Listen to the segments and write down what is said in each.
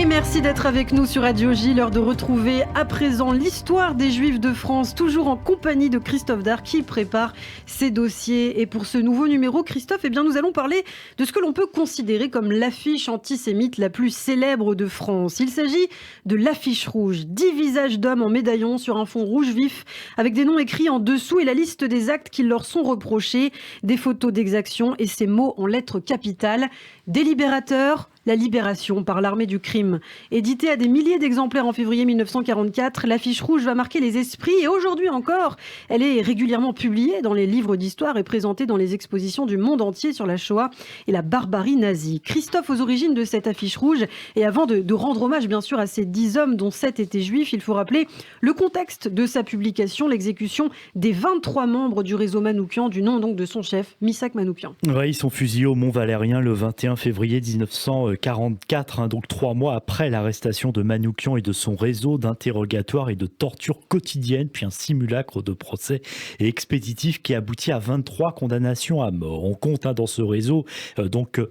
Merci d'être avec nous sur Radio J. L'heure de retrouver à présent l'histoire des Juifs de France, toujours en compagnie de Christophe Darc qui prépare ses dossiers. Et pour ce nouveau numéro, Christophe, nous allons parler de ce que l'on peut considérer comme l'affiche antisémite la plus célèbre de France. Il s'agit de l'affiche rouge, 10 visages d'hommes en médaillon sur un fond rouge vif, avec des noms écrits en dessous et la liste des actes qui leur sont reprochés, des photos d'exaction et ces mots en lettres capitales. Délibérateur, la libération par l'armée du crime. Éditée à des milliers d'exemplaires en février 1944, l'affiche rouge va marquer les esprits et aujourd'hui encore, elle est régulièrement publiée dans les livres d'histoire et présentée dans les expositions du monde entier sur la Shoah et la barbarie nazie. Christophe, aux origines de cette affiche rouge, et avant de rendre hommage bien sûr à ces 10 hommes dont 7 étaient juifs, il faut rappeler le contexte de sa publication, l'exécution des 23 membres du réseau Manoukian, du nom donc de son chef, Missak Manoukian. Ouais, ils sont fusillés au Mont-Valérien le 21 février 1944, donc 3 mois après l'arrestation de Manoukian et de son réseau d'interrogatoires et de tortures quotidiennes, puis un simulacre de procès et expéditif qui aboutit à 23 condamnations à mort. On compte dans ce réseau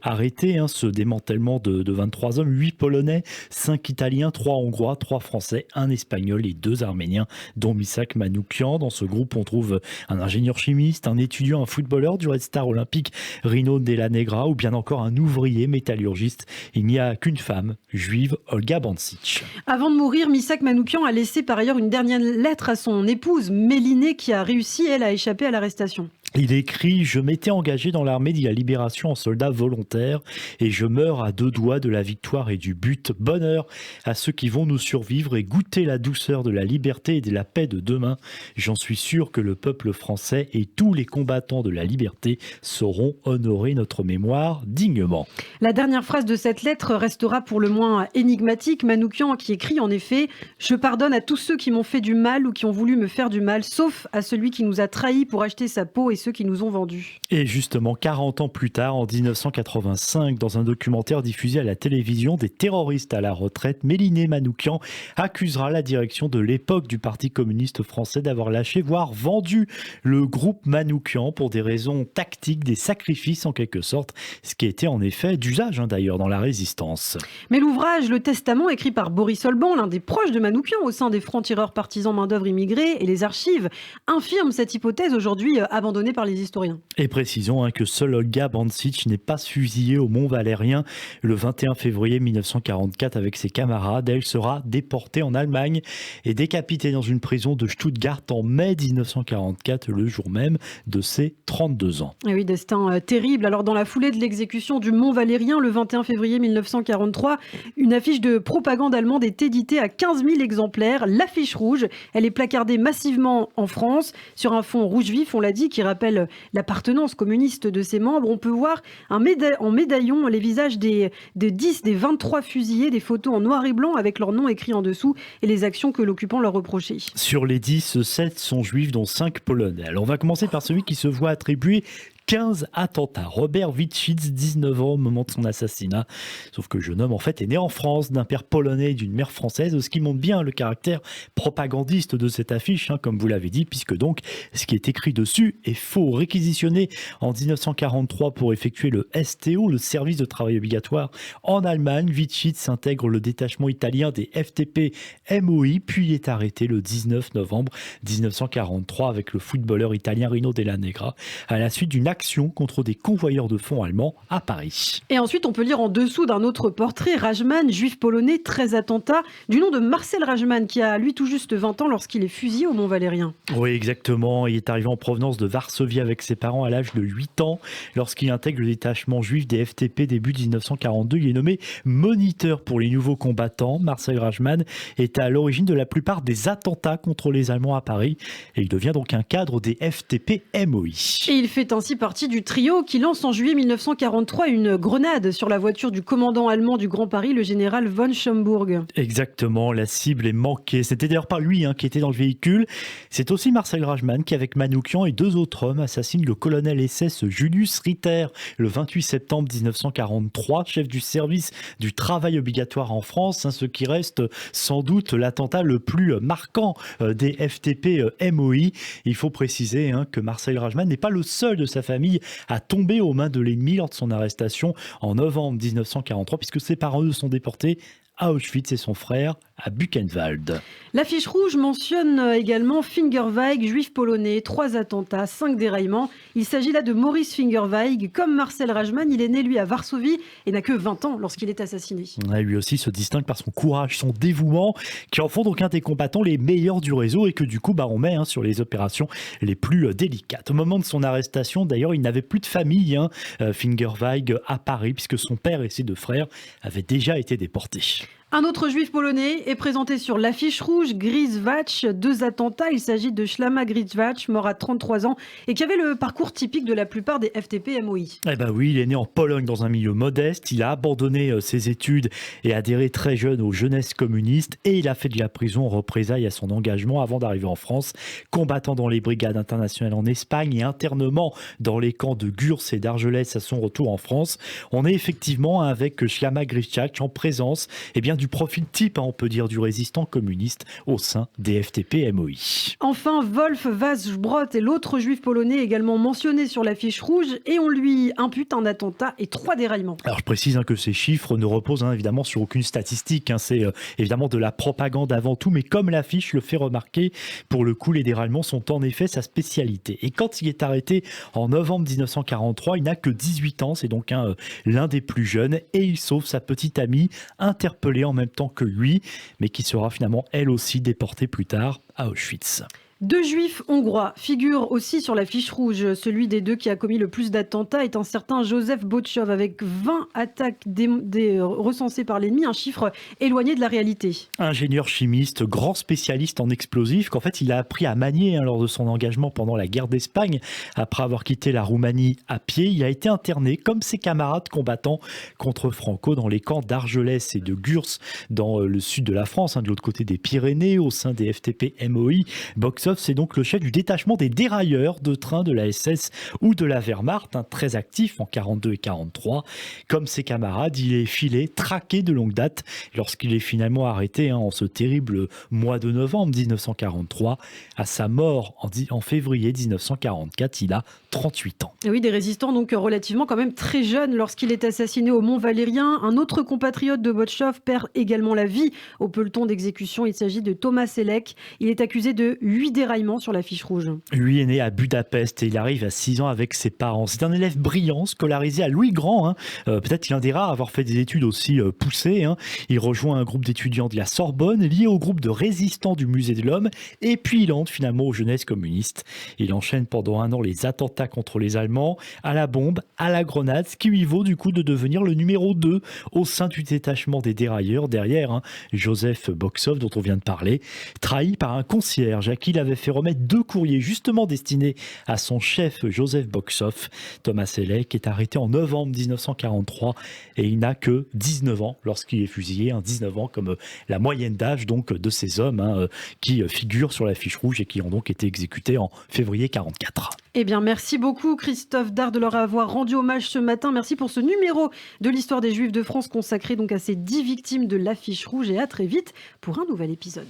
arrêté, ce démantèlement de 23 hommes, 8 Polonais, 5 Italiens, 3 Hongrois, 3 Français, 1 Espagnol et 2 Arméniens, dont Missak Manoukian. Dans ce groupe, on trouve un ingénieur chimiste, un étudiant, un footballeur du Red Star olympique, Rino Della Negra, ou bien encore un ouvrier métallurgiste. Il n'y a qu'une femme, juive, Olga Bancic. Avant de mourir, Missak Manoukian a laissé par ailleurs une dernière lettre à son épouse, Mélinée, qui a réussi, elle, à échapper à l'arrestation. Il écrit « Je m'étais engagé dans l'armée de la libération en soldat volontaire et je meurs à 2 doigts de la victoire et du but. Bonheur à ceux qui vont nous survivre et goûter la douceur de la liberté et de la paix de demain. J'en suis sûr que le peuple français et tous les combattants de la liberté sauront honorer notre mémoire dignement. » La dernière phrase de cette lettre restera pour le moins énigmatique. Manoukian qui écrit en effet « Je pardonne à tous ceux qui m'ont fait du mal ou qui ont voulu me faire du mal, sauf à celui qui nous a trahis pour acheter sa peau et ceux qui nous ont vendus. » Et justement, 40 ans plus tard, en 1985, dans un documentaire diffusé à la télévision, des terroristes à la retraite, Mélinée Manoukian accusera la direction de l'époque du Parti communiste français d'avoir lâché, voire vendu le groupe Manoukian pour des raisons tactiques, des sacrifices en quelque sorte, ce qui était en effet d'usage d'ailleurs dans la résistance. Mais l'ouvrage Le Testament, écrit par Boris Olban, l'un des proches de Manoukian au sein des francs-tireurs partisans main-d'œuvre immigrés, et les archives infirment cette hypothèse aujourd'hui abandonnée par les historiens. Et précisons que seule Olga Bancic n'est pas fusillée au Mont-Valérien le 21 février 1944 avec ses camarades. Elle sera déportée en Allemagne et décapitée dans une prison de Stuttgart en mai 1944, le jour même de ses 32 ans. Et oui, destin terrible. Alors dans la foulée de l'exécution du Mont-Valérien le 21 février 1943, une affiche de propagande allemande est éditée à 15 000 exemplaires. L'affiche rouge, elle est placardée massivement en France sur un fond rouge vif, on l'a dit, qui rappelle l'appartenance communiste de ses membres. On peut voir en médaillon les visages des 10 des 23 fusillés, des photos en noir et blanc avec leurs noms écrits en dessous et les actions que l'occupant leur reprochait. Sur les 10, 7 sont juifs, dont 5 polonais. Alors on va commencer par celui qui se voit attribuer 15 attentats. Robert Witschitz, 19 ans au moment de son assassinat. Sauf que le jeune homme, en fait, est né en France d'un père polonais et d'une mère française, ce qui montre bien le caractère propagandiste de cette affiche, comme vous l'avez dit, puisque donc ce qui est écrit dessus est faux. Réquisitionné en 1943 pour effectuer le STO, le service de travail obligatoire, en Allemagne, Witschitz intègre le détachement italien des FTP MOI, puis est arrêté le 19 novembre 1943 avec le footballeur italien Rino Della Negra, à la suite d'une action contre des convoyeurs de fonds allemands à Paris. Et ensuite, on peut lire en dessous d'un autre portrait, Rajman, juif polonais, 13 attentats, du nom de Marcel Rajman, qui a lui tout juste 20 ans lorsqu'il est fusillé au Mont-Valérien. Oui, exactement. Il est arrivé en provenance de Varsovie avec ses parents à l'âge de 8 ans. Lorsqu'il intègre le détachement juif des FTP début 1942, il est nommé moniteur pour les nouveaux combattants. Marcel Rajman est à l'origine de la plupart des attentats contre les Allemands à Paris et il devient donc un cadre des FTP MOI. Et il fait ainsi partie du trio qui lance en juillet 1943 une grenade sur la voiture du commandant allemand du Grand Paris, le général von Schomburg. Exactement, la cible est manquée. C'était d'ailleurs pas lui qui était dans le véhicule. C'est aussi Marcel Rajman qui, avec Manoukian et 2 autres hommes, assassine le colonel SS Julius Ritter le 28 septembre 1943, chef du service du travail obligatoire en France, ce qui reste sans doute l'attentat le plus marquant des FTP MOI. Il faut préciser que Marcel Rajman n'est pas le seul de sa famille à tomber aux mains de l'ennemi lors de son arrestation en novembre 1943, puisque ses parents sont déportés à Auschwitz et son frère à Buchenwald. L'affiche rouge mentionne également Fingerweig, juif polonais, 3 attentats, 5 déraillements. Il s'agit là de Maurice Fingerweig. Comme Marcel Rajman, il est né lui à Varsovie et n'a que 20 ans lorsqu'il est assassiné. Ouais, lui aussi se distingue par son courage, son dévouement, qui en font donc un des combattants les meilleurs du réseau et que du coup on met sur les opérations les plus délicates. Au moment de son arrestation, d'ailleurs, il n'avait plus de famille, Fingerweig, à Paris, puisque son père et ses 2 frères avaient déjà été déportés. Un autre juif polonais est présenté sur l'affiche rouge, Griswacz, 2 attentats. Il s'agit de Slama Griswacz, mort à 33 ans et qui avait le parcours typique de la plupart des FTP-MOI. Eh ben oui, il est né en Pologne dans un milieu modeste, il a abandonné ses études et adhéré très jeune aux jeunesses communistes et il a fait de la prison en représailles à son engagement avant d'arriver en France, combattant dans les brigades internationales en Espagne et internement dans les camps de Gurs et d'Argelès à son retour en France. On est effectivement avec Slama Griswacz en présence du profil type, on peut dire, du résistant communiste au sein des FTP-MOI. Enfin, Wolf Waszbrot est l'autre juif polonais également mentionné sur l'affiche rouge et on lui impute un attentat et 3 déraillements. Alors je précise que ces chiffres ne reposent évidemment sur aucune statistique, c'est évidemment de la propagande avant tout, mais comme l'affiche le fait remarquer, pour le coup les déraillements sont en effet sa spécialité. Et quand il est arrêté en novembre 1943, il n'a que 18 ans, c'est donc l'un des plus jeunes et il sauve sa petite amie interpellée en même temps que lui, mais qui sera finalement elle aussi déportée plus tard à Auschwitz. 2 juifs hongrois figurent aussi sur la fiche rouge. Celui des 2 qui a commis le plus d'attentats est un certain Joseph Botchov, avec 20 attaques recensées par l'ennemi, un chiffre éloigné de la réalité. Ingénieur chimiste, grand spécialiste en explosifs, qu'en fait il a appris à manier lors de son engagement pendant la guerre d'Espagne. Après avoir quitté la Roumanie à pied, il a été interné comme ses camarades combattants contre Franco dans les camps d'Argelès et de Gurs dans le sud de la France, de l'autre côté des Pyrénées, au sein des FTP-MOI. Botchov, c'est donc le chef du détachement des dérailleurs de trains de la SS ou de la Wehrmacht, très actif en 42 et 43. Comme ses camarades, il est filé, traqué de longue date lorsqu'il est finalement arrêté en ce terrible mois de novembre 1943. À sa mort en février 1944, il a 38 ans. Et oui, des résistants donc relativement quand même très jeunes lorsqu'il est assassiné au Mont Valérien. Un autre compatriote de Botchov perd également la vie au peloton d'exécution. Il s'agit de Thomas Selleck. Il est accusé de 8 déraillements sur la fiche rouge. Lui est né à Budapest et il arrive à 6 ans avec ses parents. C'est un élève brillant, scolarisé à Louis Grand, peut-être l'un des rares à avoir fait des études aussi poussées. Il rejoint un groupe d'étudiants de la Sorbonne, lié au groupe de résistants du Musée de l'Homme, et puis il entre finalement aux jeunesses communistes. Il enchaîne pendant 1 an les attentats contre les Allemands, à la bombe, à la grenade, ce qui lui vaut du coup de devenir le numéro 2 au sein du détachement des dérailleurs, derrière Joseph Botchov dont on vient de parler, trahi par un concierge à qui il avait fait remettre 2 courriers justement destinés à son chef Joseph Botchov. Thomas Selleck est arrêté en novembre 1943 et il n'a que 19 ans lorsqu'il est fusillé, 19 ans comme la moyenne d'âge donc de ces hommes qui figurent sur la fiche rouge et qui ont donc été exécutés en février 44. Eh bien, merci beaucoup Christophe Dard de leur avoir rendu hommage ce matin. Merci pour ce numéro de l'histoire des Juifs de France consacré donc à ces 10 victimes de l'affiche rouge et à très vite pour un nouvel épisode.